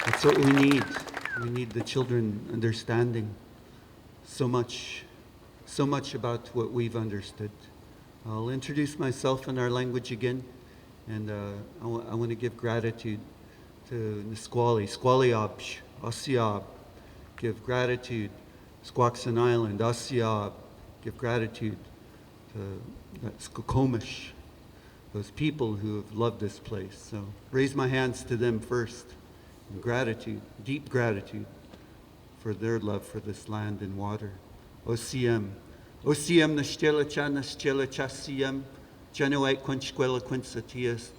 That's what we need. We need the children understanding so much about what we've understood. I'll introduce myself in our language again, and I want to give gratitude to Nisqually, Squaliabsh, Asiab, give gratitude, Squaxin Island, Asiab, give gratitude to Skokomish, those people who have loved this place. So raise my hands to them first, in gratitude, deep gratitude for their love for this land and water. OCM. OCM Nashchela CM, Januate Quinchquella Quinzatias,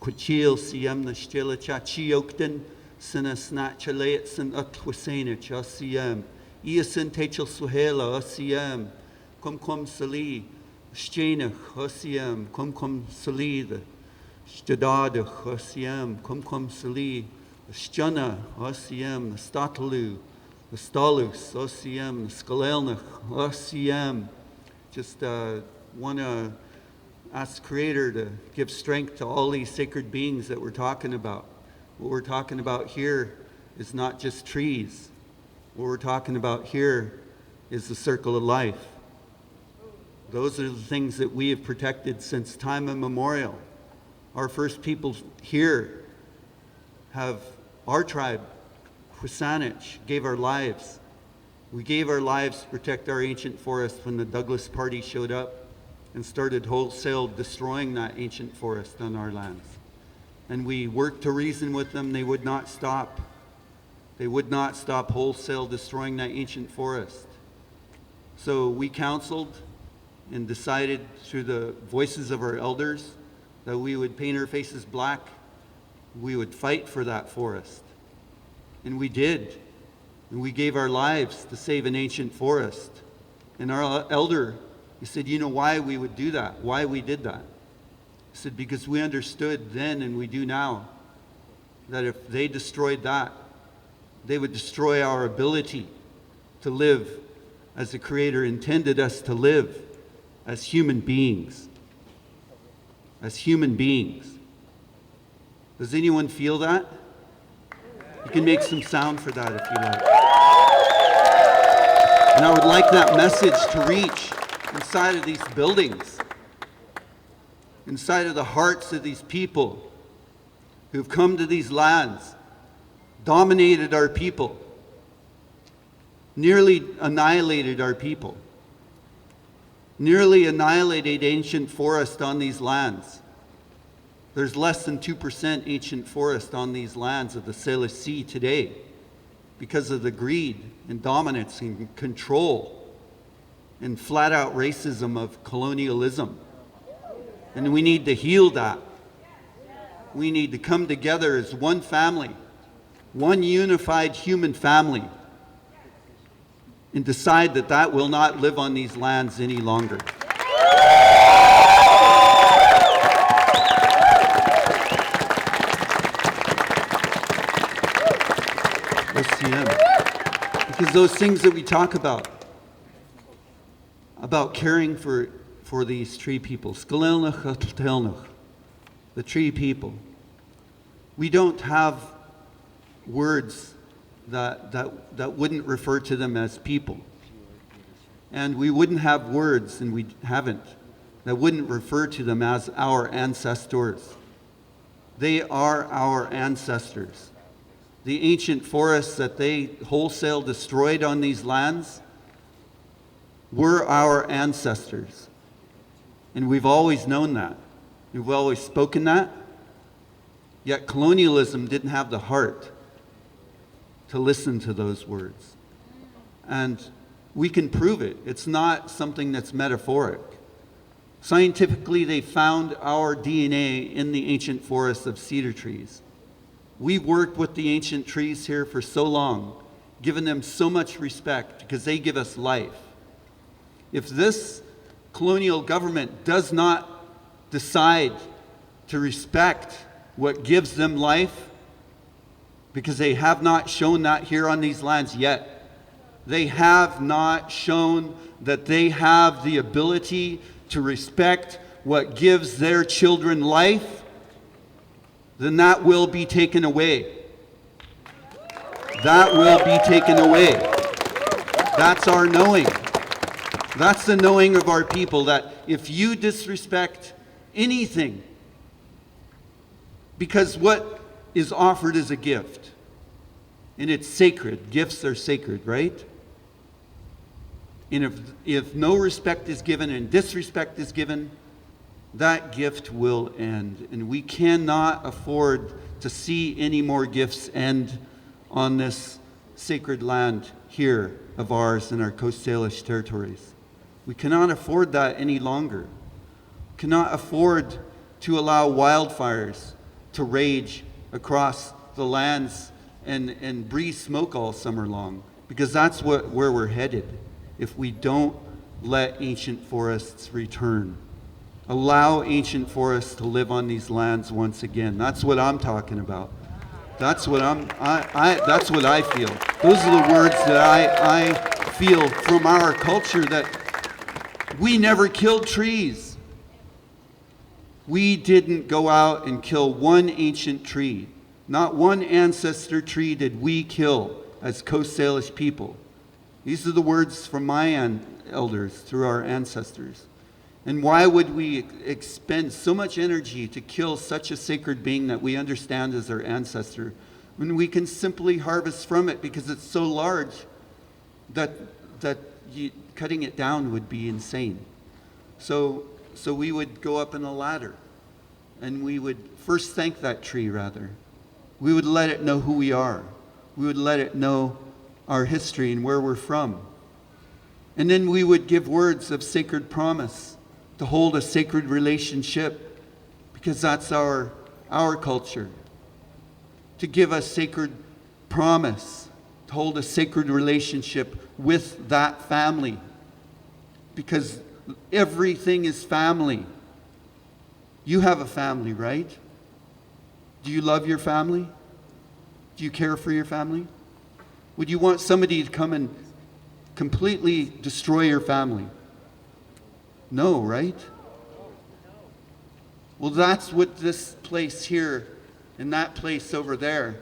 Quachil CM Nashchela Chiyokten, Sina Snatchalayet Sin Utwasanich, OCM, Iasin Tachel Suhela, OCM, Cum Sali, Shchenach, OCM, Cum Sali, the Stadadach, OCM, Cum Sali, the Shchana, OCM, the Statalu, the Stalus, OCM, the Skalelnach, OCM. Just want to ask Creator to give strength to all these sacred beings that we're talking about. What we're talking about here is not just trees. What we're talking about here is the circle of life. Those are the things that we have protected since time immemorial. Our first people here have, our tribe, Husanich, gave our lives. We gave our lives to protect our ancient forest when the Douglas Party showed up and started wholesale destroying that ancient forest on our lands. And we worked to reason with them. They would not stop. They would not stop wholesale destroying that ancient forest. So we counseled and decided through the voices of our elders that we would paint our faces black. We would fight for that forest. And we did. And we gave our lives to save an ancient forest. And our elder, he said, you know why we would do that? Why we did that? He said, because we understood then and we do now that if they destroyed that, they would destroy our ability to live as the Creator intended us to live as human beings. As human beings. Does anyone feel that? You can make some sound for that if you like. And I would like that message to reach inside of these buildings, inside of the hearts of these people who've come to these lands, dominated our people, nearly annihilated our people, nearly annihilated ancient forest on these lands. There's less than 2% ancient forest on these lands of the Salish Sea today because of the greed and dominance and control and flat-out racism of colonialism. And we need to heal that. We need to come together as one family, one unified human family, and decide that that will not live on these lands any longer. Because those things that we talk about caring for these tree people, the tree people, we don't have words that wouldn't refer to them as people. And we wouldn't have words, and we haven't, that wouldn't refer to them as our ancestors. They are our ancestors. The ancient forests that they wholesale destroyed on these lands were our ancestors. And we've always known that. We've always spoken that. Yet colonialism didn't have the heart to listen to those words. And we can prove it. It's not something that's metaphoric. Scientifically, they found our DNA in the ancient forests of cedar trees. We've worked with the ancient trees here for so long, given them so much respect because they give us life. If this colonial government does not decide to respect what gives them life, because they have not shown that here on these lands yet, they have not shown that they have the ability to respect what gives their children life, then that will be taken away. that will be taken away. That's our knowing. That's the knowing of our people, that if you disrespect anything, because what is offered is a gift, and it's sacred. Gifts are sacred, right? And if no respect is given and disrespect is given, that gift will end. And we cannot afford to see any more gifts end on this sacred land here of ours in our Coast Salish territories. We cannot afford that any longer. We cannot afford to allow wildfires to rage across the lands and breathe smoke all summer long, because that's where we're headed if we don't let ancient forests return. Allow ancient forests to live on these lands once again. That's what I'm talking about. That's what that's what I feel. Those are the words that I feel from our culture, that we never killed trees. We didn't go out and kill one ancient tree. Not one ancestor tree did we kill as Coast Salish people. These are the words from my elders through our ancestors. And why would we expend so much energy to kill such a sacred being that we understand as our ancestor, when we can simply harvest from it, because it's so large that cutting it down would be insane. So we would go up in a ladder, and we would first thank that tree, rather. We would let it know who we are. We would let it know our history and where we're from. And then we would give words of sacred promise, to hold a sacred relationship, because that's our culture. To give a sacred promise, to hold a sacred relationship with that family, because everything is family. You have a family, right? Do you love your family? Do you care for your family? Would you want somebody to come and completely destroy your family? No, right? Well, that's what this place here and that place over there,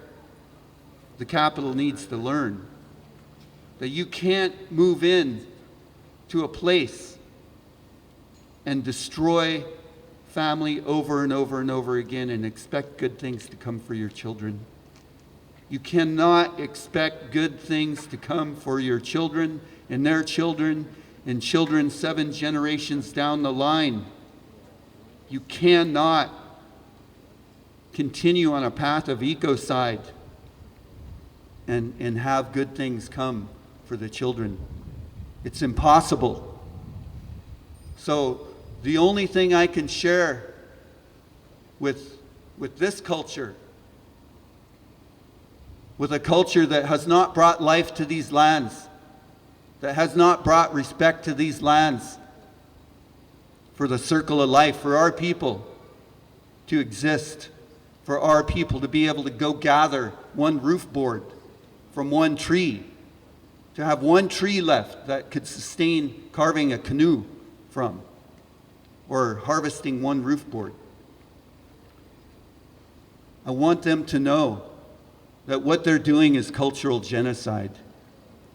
the capital, needs to learn. That you can't move in to a place and destroy family over and over and over again and expect good things to come for your children. You cannot expect good things to come for your children and their children and children 7 generations down the line. You cannot continue on a path of ecocide and have good things come for the children. It's impossible. So the only thing I can share with this culture, with a culture that has not brought life to these lands, that has not brought respect to these lands, for the circle of life, for our people to exist, for our people to be able to go gather one roof board from one tree, to have one tree left that could sustain carving a canoe from, or harvesting one roof board. I want them to know that what they're doing is cultural genocide.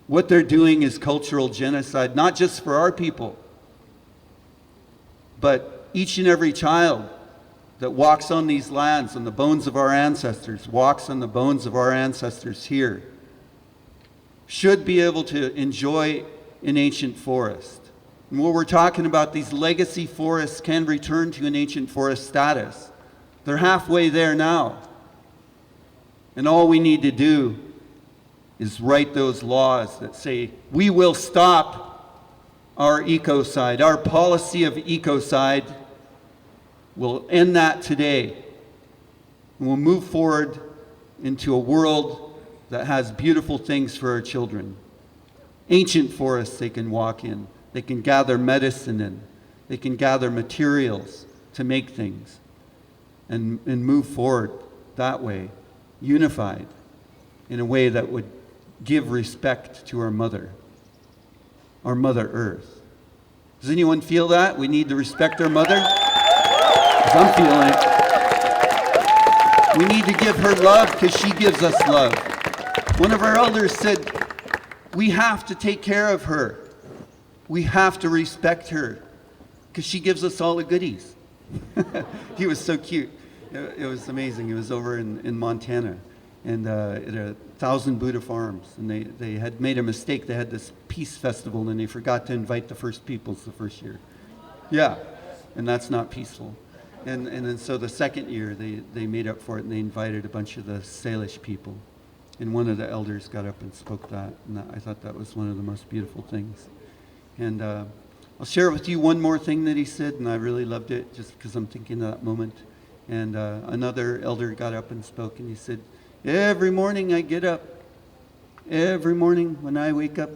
What they're doing is cultural genocide, not just for our people, but each and every child that walks on these lands, on the bones of our ancestors, walks on the bones of our ancestors here, should be able to enjoy an ancient forest. And what we're talking about, these legacy forests can return to an ancient forest status. They're halfway there now. And all we need to do is write those laws that say, we will stop our ecocide. Our policy of ecocide, we'll end that today. And we'll move forward into a world that has beautiful things for our children. Ancient forests they can walk in. They can gather medicine in. They can gather materials to make things and move forward that way, unified in a way that would give respect to our Mother Earth. Does anyone feel that? We need to respect our Mother? 'Cause I'm feeling it. We need to give her love because she gives us love. One of our elders said, we have to take care of her. We have to respect her because she gives us all the goodies. He was so cute. It was amazing. It was over in Montana and at 1,000 Buddha farms. And they had made a mistake. They had this peace festival and they forgot to invite the First Peoples the first year. Yeah, and that's not peaceful. And then so the second year they made up for it and they invited a bunch of the Salish people. And one of the elders got up and spoke that. And I thought that was one of the most beautiful things. And I'll share with you one more thing that he said, and I really loved it just because I'm thinking of that moment. And another elder got up and spoke, and he said, every morning I get up, every morning when I wake up,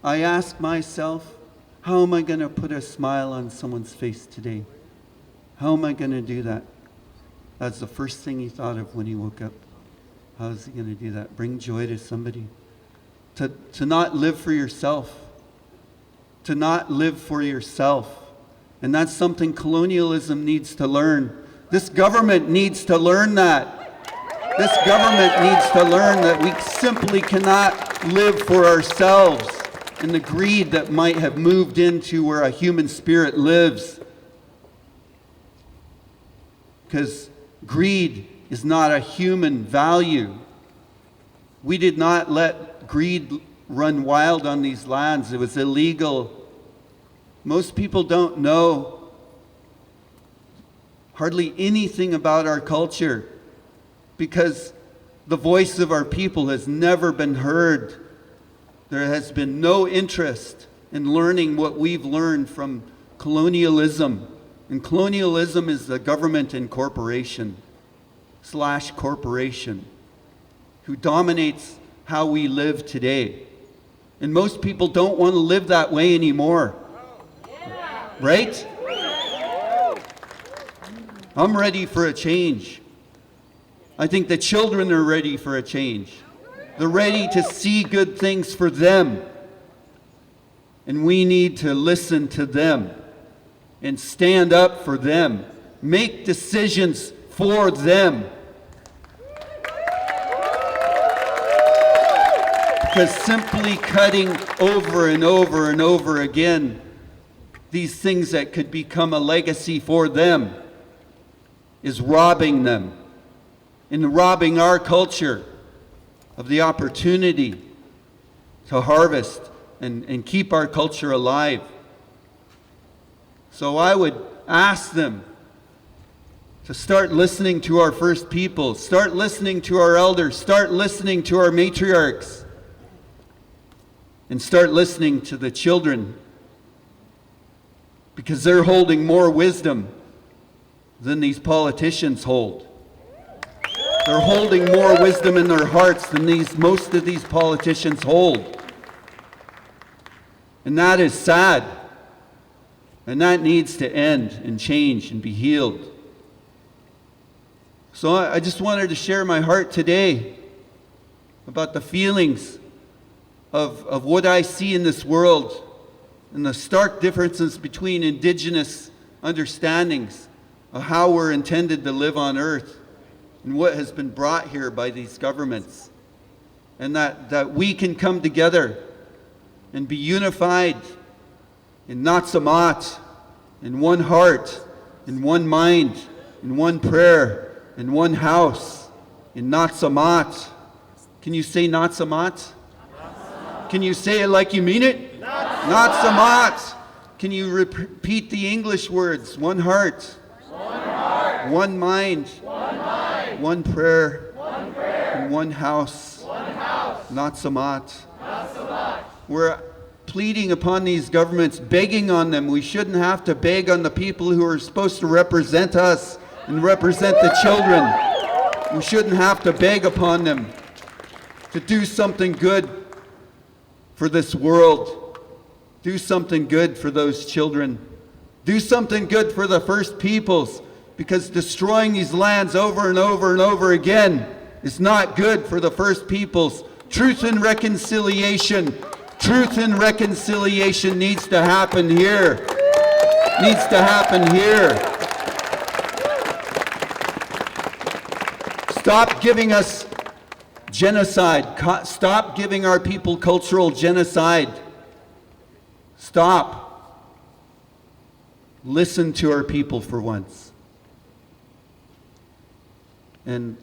I ask myself, how am I going to put a smile on someone's face today? How am I going to do that? That's the first thing he thought of when he woke up. How is he going to do that? Bring joy to somebody. To not live for yourself. To not live for yourself. And that's something colonialism needs to learn. This government needs to learn that. This government needs to learn that we simply cannot live for ourselves and the greed that might have moved into where a human spirit lives. Because greed is not a human value. We did not let greed run wild on these lands. It was illegal. Most people don't know hardly anything about our culture because the voice of our people has never been heard. There has been no interest in learning what we've learned from colonialism. And colonialism is the government and corporation / corporation who dominates how we live today. And most people don't want to live that way anymore. Right? I'm ready for a change. I think the children are ready for a change. They're ready to see good things for them. And we need to listen to them and stand up for them. Make decisions for them. Because simply cutting over and over and over again these things that could become a legacy for them is robbing them and robbing our culture of the opportunity to harvest and keep our culture alive. So I would ask them to start listening to our First Peoples, start listening to our elders, start listening to our matriarchs, and start listening to the children, because they're holding more wisdom than these politicians hold. They're holding more wisdom in their hearts than most of these politicians hold. And that is sad. And that needs to end and change and be healed. So I just wanted to share my heart today about the feelings of what I see in this world and the stark differences between indigenous understandings of how we're intended to live on earth and what has been brought here by these governments. And that we can come together and be unified in Natsamat, in one heart, in one mind, in one prayer, in one house, in Natsamat. Can you say Natsamat? Can you say it like you mean it? Natsamat. Can you repeat the English words? One heart, one mind, one prayer, and one house. Natsamat. We're pleading upon these governments, begging on them. We shouldn't have to beg on the people who are supposed to represent us and represent the children. We shouldn't have to beg upon them to do something good for this world. Do something good for those children. Do something good for the First Peoples, because destroying these lands over and over and over again is not good for the First Peoples. Truth and reconciliation. Truth and reconciliation needs to happen here. Needs to happen here. Stop giving us Genocide. Stop giving our people cultural genocide. Stop. Listen to our people for once. And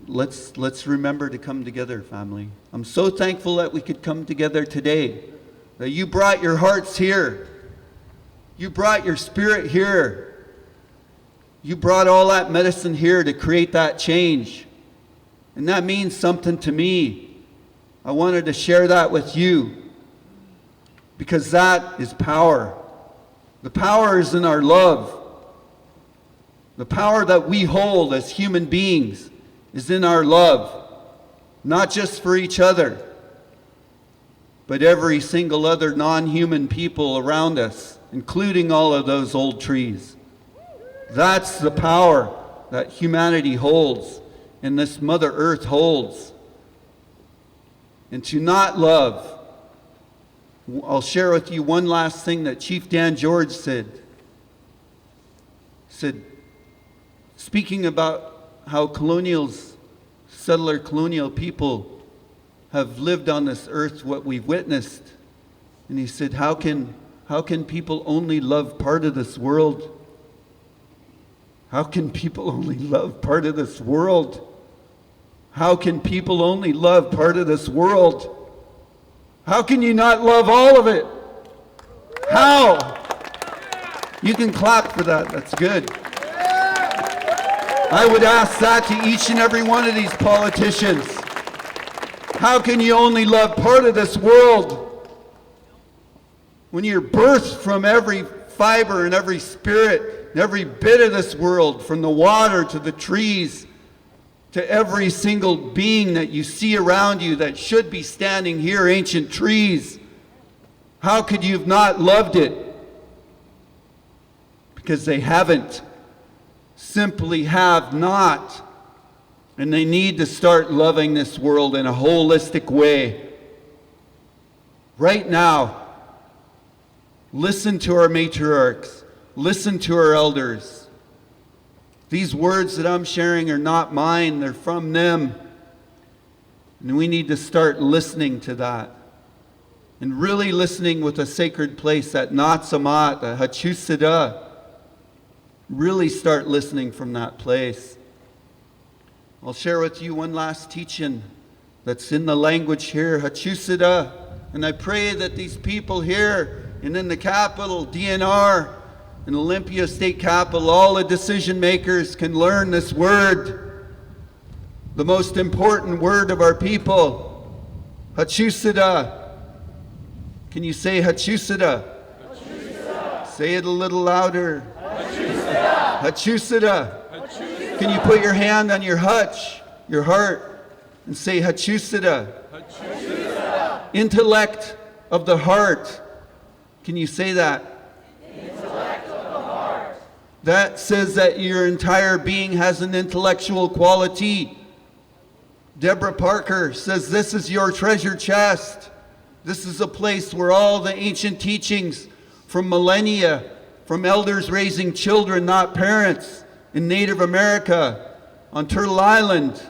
let's remember to come together, family. I'm so thankful that we could come together today. That you brought your hearts here. You brought your spirit here. You brought all that medicine here to create that change. And that means something to me. I wanted to share that with you. Because that is power. The power is in our love. The power that we hold as human beings is in our love. Not just for each other, but every single other non-human people around us, including all of those old trees. That's the power that humanity holds and this Mother Earth holds. And to not love, I'll share with you one last thing that Chief Dan George said, speaking about how settler colonial people have lived on this earth, what we've witnessed. And he said, how can people only love part of this world? How can people only love part of this world? How can people only love part of this world? How can you not love all of it? How? You can clap for that. That's good. I would ask that to each and every one of these politicians. How can you only love part of this world when you're birthed from every fiber and every spirit and every bit of this world, from the water to the trees to every single being that you see around you that should be standing here, ancient trees? How could you have not loved it? Because they haven't. Simply have not. And they need to start loving this world in a holistic way. Right now, listen to our matriarchs. Listen to our elders. These words that I'm sharing are not mine, they're from them. And we need to start listening to that. And really listening with a sacred place, that Natsamat, that Hachusida. Really start listening from that place. I'll share with you one last teaching that's in the language here, Hachusida. And I pray that these people here and in the capital, DNR, and Olympia State Capital, all the decision makers can learn this word, the most important word of our people, Hachusida. Can you say Hachusida? Hachusida. Say it a little louder. Hachusida. Hachusida. Can you put your hand on your hutch, your heart, and say Hachusida? Hachusida. Intellect of the heart. Can you say that? Intellect of the heart. That says that your entire being has an intellectual quality. Deborah Parker says this is your treasure chest. This is a place where all the ancient teachings from millennia, from elders raising children, not parents, in Native America, on Turtle Island,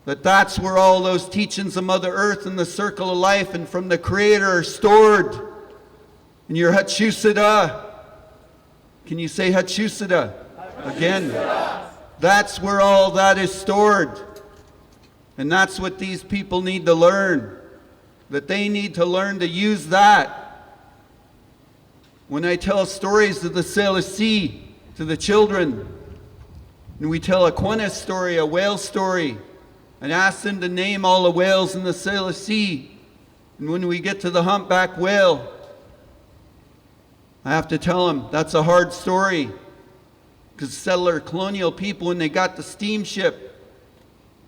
that's where all those teachings of Mother Earth and the circle of life and from the Creator are stored. In your Hachusida. Can you say Hachusida? Again. That's where all that is stored. And that's what these people need to learn. That they need to learn to use that. When I tell stories of the Salish Sea to the children, and we tell a Quennis story, a whale story, and ask them to name all the whales in the Salish Sea. And when we get to the humpback whale, I have to tell them that's a hard story. Because settler colonial people, when they got the steamship,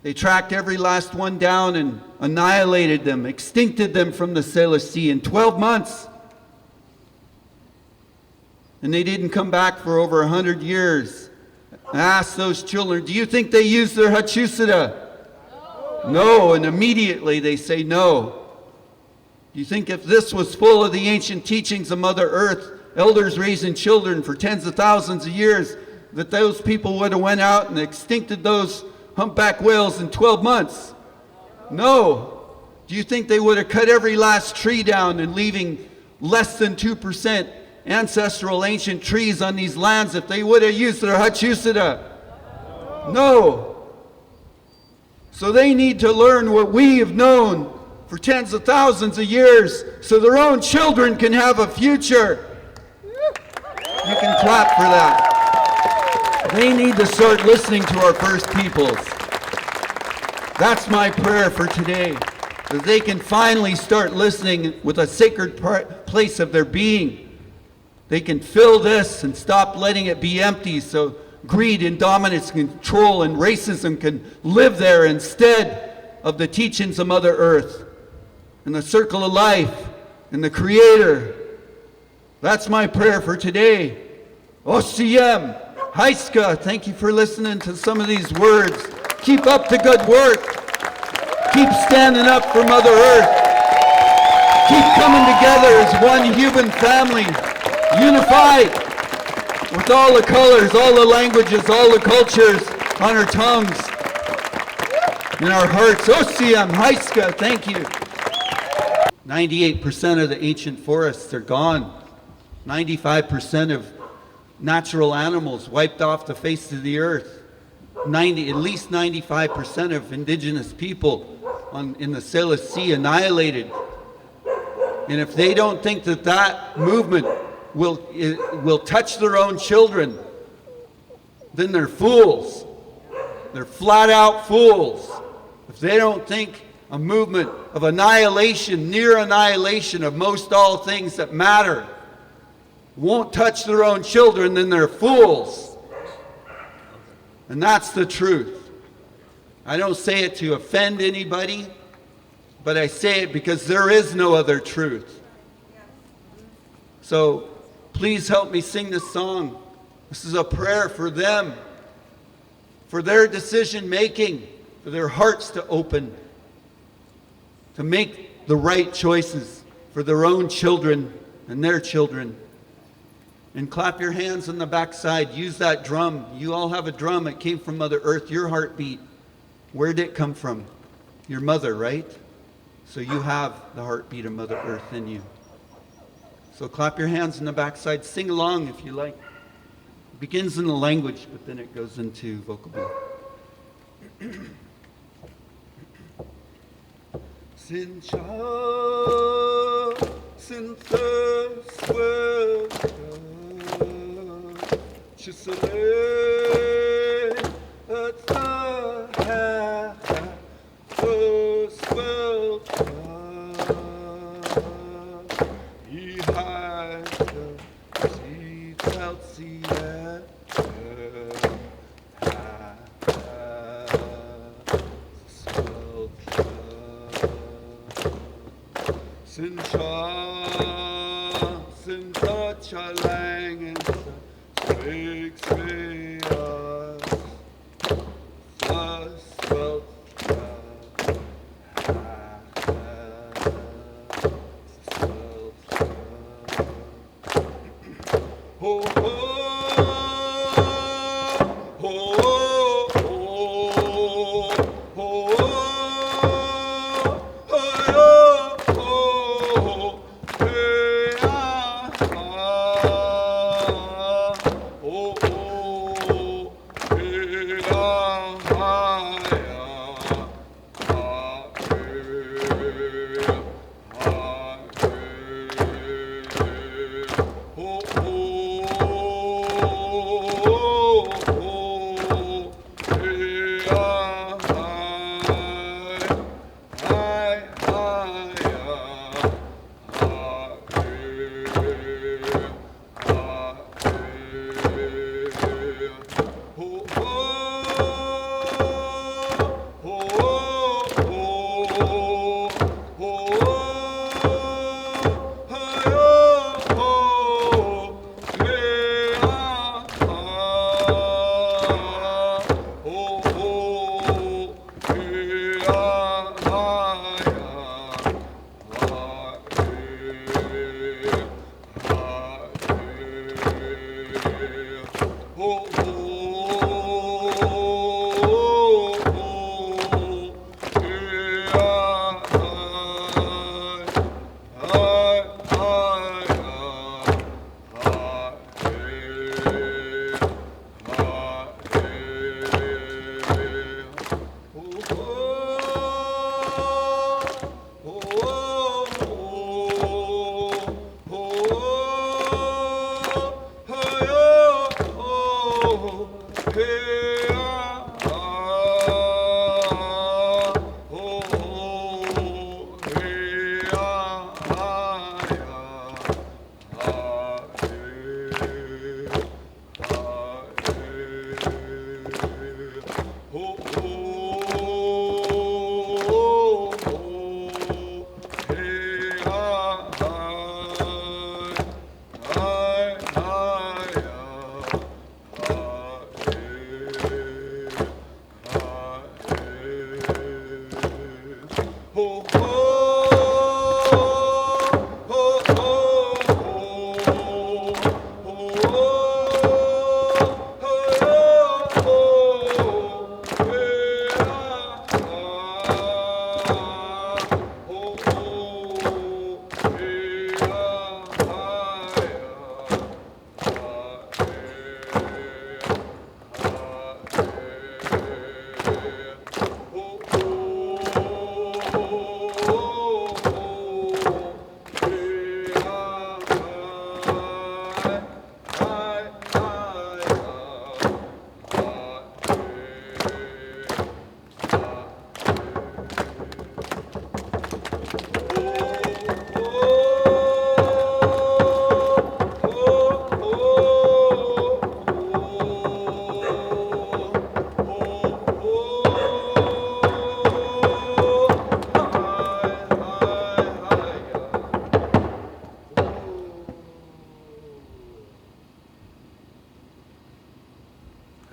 they tracked every last one down and annihilated them, extincted them from the Salish Sea in 12 months. And they didn't come back for over 100 years. I asked those children, do you think they used their Hachusida? No, and immediately they say no. Do you think if this was full of the ancient teachings of Mother Earth, elders raising children for tens of thousands of years, that those people would have went out and extincted those humpback whales in 12 months? No. Do you think they would have cut every last tree down and leaving less than 2% ancestral ancient trees on these lands if they would have used their Hachusada? No. So they need to learn what we have known for tens of thousands of years so their own children can have a future. You can clap for that. They need to start listening to our First Peoples. That's my prayer for today, that they can finally start listening with a sacred place of their being. They can fill this and stop letting it be empty so greed and dominance, control and racism can live there instead of the teachings of Mother Earth and the circle of life and the Creator. That's my prayer for today. OCM, Haiska, thank you for listening to some of these words. Keep up the good work. Keep standing up for Mother Earth. Keep coming together as one human family, unified with all the colors, all the languages, all the cultures on our tongues, in our hearts. OCM, Haiska, thank you. 98% of the ancient forests are gone. 95% of natural animals wiped off the face of the earth. At least 95% of indigenous people in the Salish Sea annihilated. And if they don't think that that movement will touch their own children, then they're fools. They're flat out fools. If they don't think a movement of annihilation, near annihilation of most all things that matter, won't touch their own children, then they're fools. And that's the truth. I don't say it to offend anybody, but I say it because there is no other truth. So please help me sing this song. This is a prayer for them, for their decision making, for their hearts to open, to make the right choices for their own children and their children. And clap your hands on the backside. Use that drum. You all have a drum. It came from Mother Earth. Your heartbeat. Where did it come from? Your mother, right? So you have the heartbeat of Mother Earth in you. So clap your hands on the backside. Sing along if you like. It begins in the language, but then it goes into vocable. Sincha, Chisale ataha oswelta ihata sitalsia Sincha chalang and speaks me us felt ho ho ho ho ho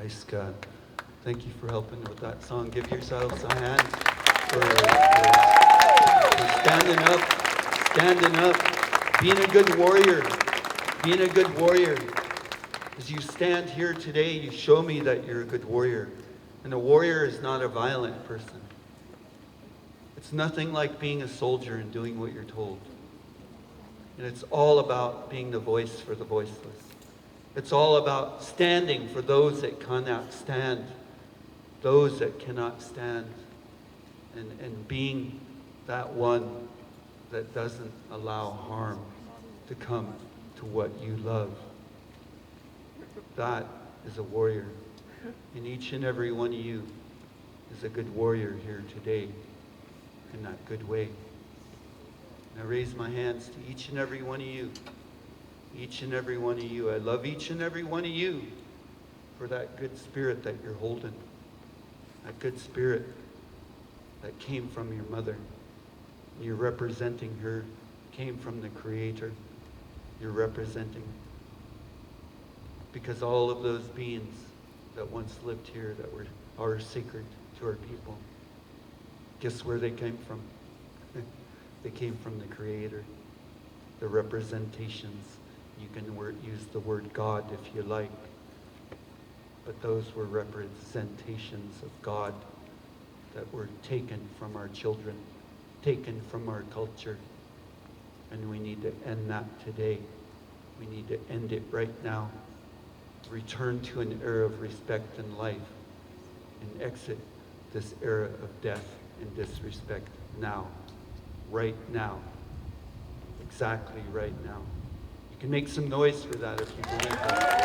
Praise God. Thank you for helping with that song. Give yourselves a hand for standing up, being a good warrior, being a good warrior. As you stand here today, you show me that you're a good warrior. And a warrior is not a violent person. It's nothing like being a soldier and doing what you're told. And it's all about being the voice for the voiceless. It's all about standing for those that cannot stand, those that cannot stand, and being that one that doesn't allow harm to come to what you love. That is a warrior. And each and every one of you is a good warrior here today in that good way. And I raise my hands to each and every one of you. Each and every one of you. I love each and every one of you for that good spirit that you're holding. That good spirit that came from your mother. You're representing her. Came from the Creator. You're representing. Because all of those beings that once lived here that are sacred to our people, guess where they came from? They came from the Creator. The representations. You can use the word God if you like. But those were representations of God that were taken from our children, taken from our culture. And we need to end that today. We need to end it right now. Return to an era of respect and life. And exit this era of death and disrespect now. Right now. Exactly right now. You can make some noise for that if you believe that.